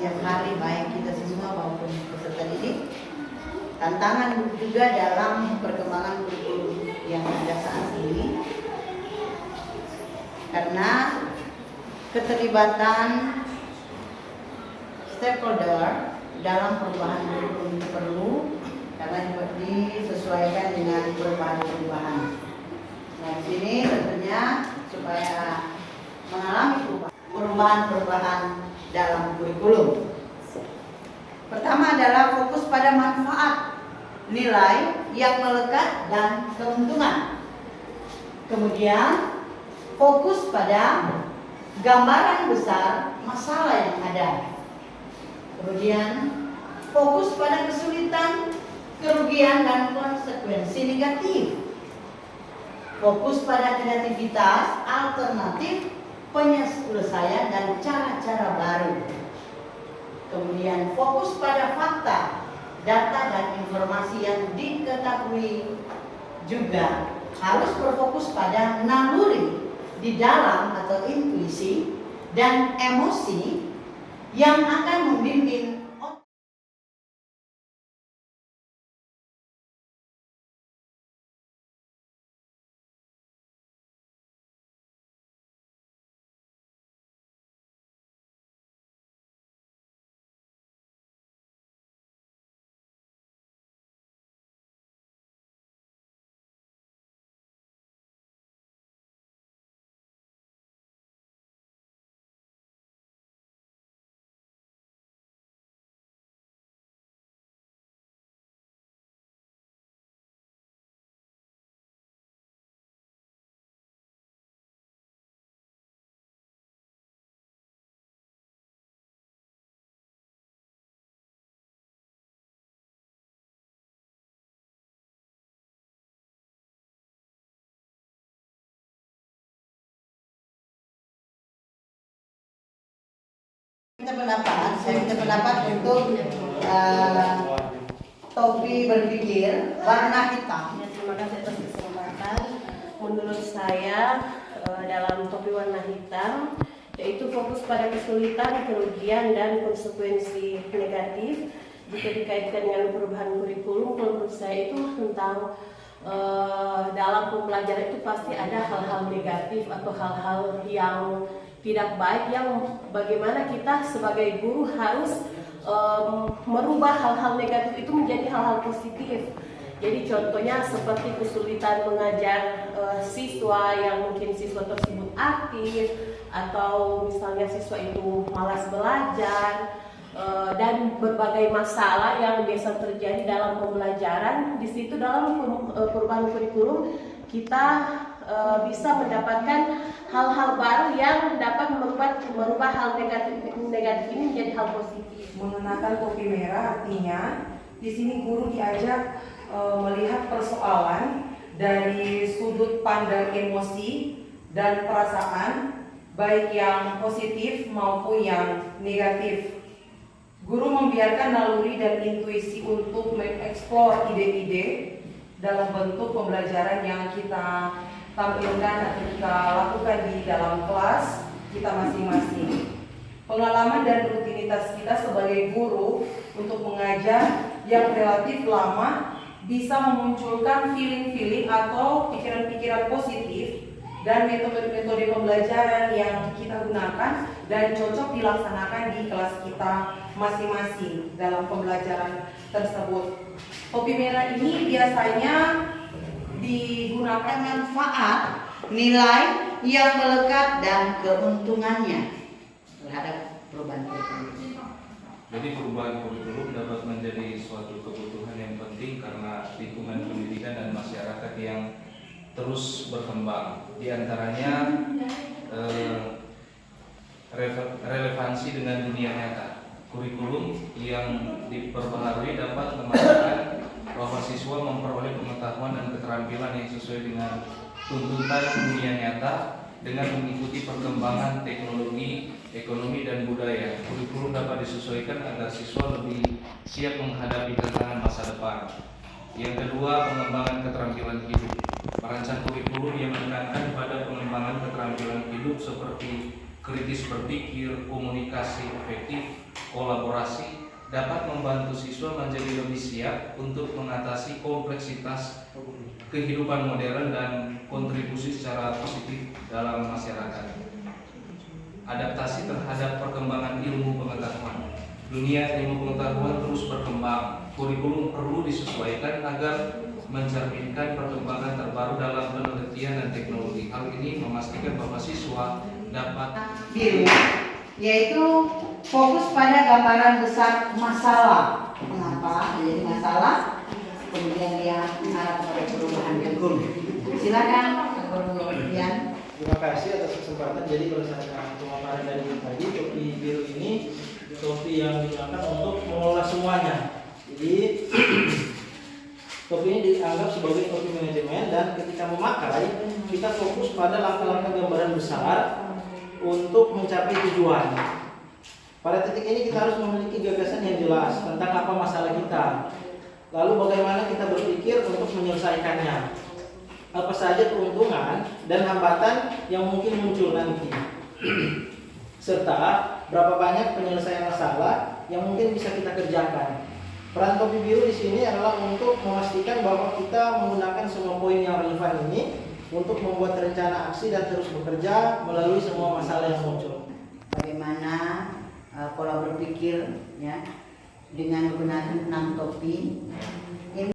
setiap hari, baik kita semua maupun peserta didik. Tantangan juga dalam perkembangan kurikulum yang ada saat ini, karena keterlibatan stakeholder dalam perubahan kurikulum perlu, karena disesuaikan dengan perubahan-perubahan. Nah, di sini tentunya supaya mengalami perubahan-perubahan dalam kurikulum. Pertama adalah fokus pada manfaat, nilai yang melekat dan keuntungan. Kemudian fokus pada gambaran besar masalah yang ada. Kemudian fokus pada kesulitan, kerugian dan konsekuensi negatif. Fokus pada kreativitas, alternatif, penyelesaian dan cara-cara baru. Kemudian fokus pada fakta, data dan informasi yang diketahui. Juga harus berfokus pada naluri di dalam atau intuisi dan emosi yang akan membimbing. Saya minta pendapat untuk topi berpikir warna hitam. Ya, terima kasih atas kesempatan. Menurut saya dalam topi warna hitam yaitu fokus pada kesulitan, kerugian dan konsekuensi negatif. Jika dikaitkan dengan perubahan kurikulum, menurut saya itu tentang dalam pembelajaran itu pasti ada hal-hal negatif atau hal-hal yang tidak baik, yang bagaimana kita sebagai guru harus merubah hal-hal negatif itu menjadi hal-hal positif. Jadi contohnya seperti kesulitan mengajar siswa yang mungkin siswa tersebut aktif, atau misalnya siswa itu malas belajar, dan berbagai masalah yang biasa terjadi dalam pembelajaran. Di situ dalam perubahan kurikulum kita bisa mendapatkan hal-hal baru yang dapat merubah hal negatif ini menjadi hal positif. Mengenakan topi merah artinya di sini guru diajak melihat persoalan dari sudut pandang emosi dan perasaan, baik yang positif maupun yang negatif. Guru membiarkan naluri dan intuisi untuk mengeksplor ide-ide dalam bentuk pembelajaran yang kita tampilkan atau kita lakukan di dalam kelas kita masing-masing. Pengalaman dan rutinitas kita sebagai guru untuk mengajar yang relatif lama bisa memunculkan feeling-feeling atau pikiran-pikiran positif dan metode-metode pembelajaran yang kita gunakan dan cocok dilaksanakan di kelas kita masing-masing dalam pembelajaran tersebut. Topi merah ini biasanya digunakan Manfaat, nilai yang melekat dan keuntungannya terhadap perubahan kurikulum. Jadi perubahan kurikulum dapat menjadi suatu kebutuhan yang penting karena lingkungan pendidikan dan masyarakat yang terus berkembang. Di antaranya relevansi dengan dunia nyata. Kurikulum yang diperbaharui dapat memastikan bahwa siswa memperoleh pengetahuan dan keterampilan yang sesuai dengan tuntutan dunia nyata dengan mengikuti perkembangan teknologi, ekonomi, dan budaya. Kurikulum dapat disesuaikan agar siswa lebih siap menghadapi tantangan masa depan. Yang kedua, pengembangan keterampilan hidup. Merancang kurikulum yang menekankan pada pengembangan keterampilan hidup seperti kritis berpikir, komunikasi efektif, kolaborasi dapat membantu siswa menjadi lebih siap untuk mengatasi kompleksitas kehidupan modern dan kontribusi secara positif dalam masyarakat. Adaptasi terhadap perkembangan ilmu pengetahuan. Dunia ilmu pengetahuan terus berkembang. Kurikulum perlu disesuaikan agar mencerminkan perkembangan terbaru dalam penelitian dan teknologi. Hal ini memastikan bahwa siswa dapat biru, yaitu fokus pada gambaran besar masalah. Mengapa menjadi masalah? Kemudian dia mengarah kepada perubahan kurikulum. Silakan, Guru Dian. Terima kasih atas kesempatan. Jadi berdasarkan pemaparan dari Ibu tadi, topi biru ini topi yang digunakan untuk mengelola semuanya. Jadi topi ini dianggap sebagai topi manajemen, dan ketika memakai kita fokus pada langkah-langkah gambaran besar untuk mencapai tujuan. Pada titik ini kita harus memiliki gagasan yang jelas tentang apa masalah kita. Lalu bagaimana kita berpikir untuk menyelesaikannya. Apa saja keuntungan dan hambatan yang mungkin muncul nanti. Serta berapa banyak penyelesaian masalah yang mungkin bisa kita kerjakan. Peran topi biru di sini adalah untuk memastikan bahwa kita menggunakan semua poin yang relevan ini untuk membuat rencana aksi dan terus bekerja melalui semua masalah yang muncul. Bagaimana pola berpikir ya dengan menggunakan 6 topi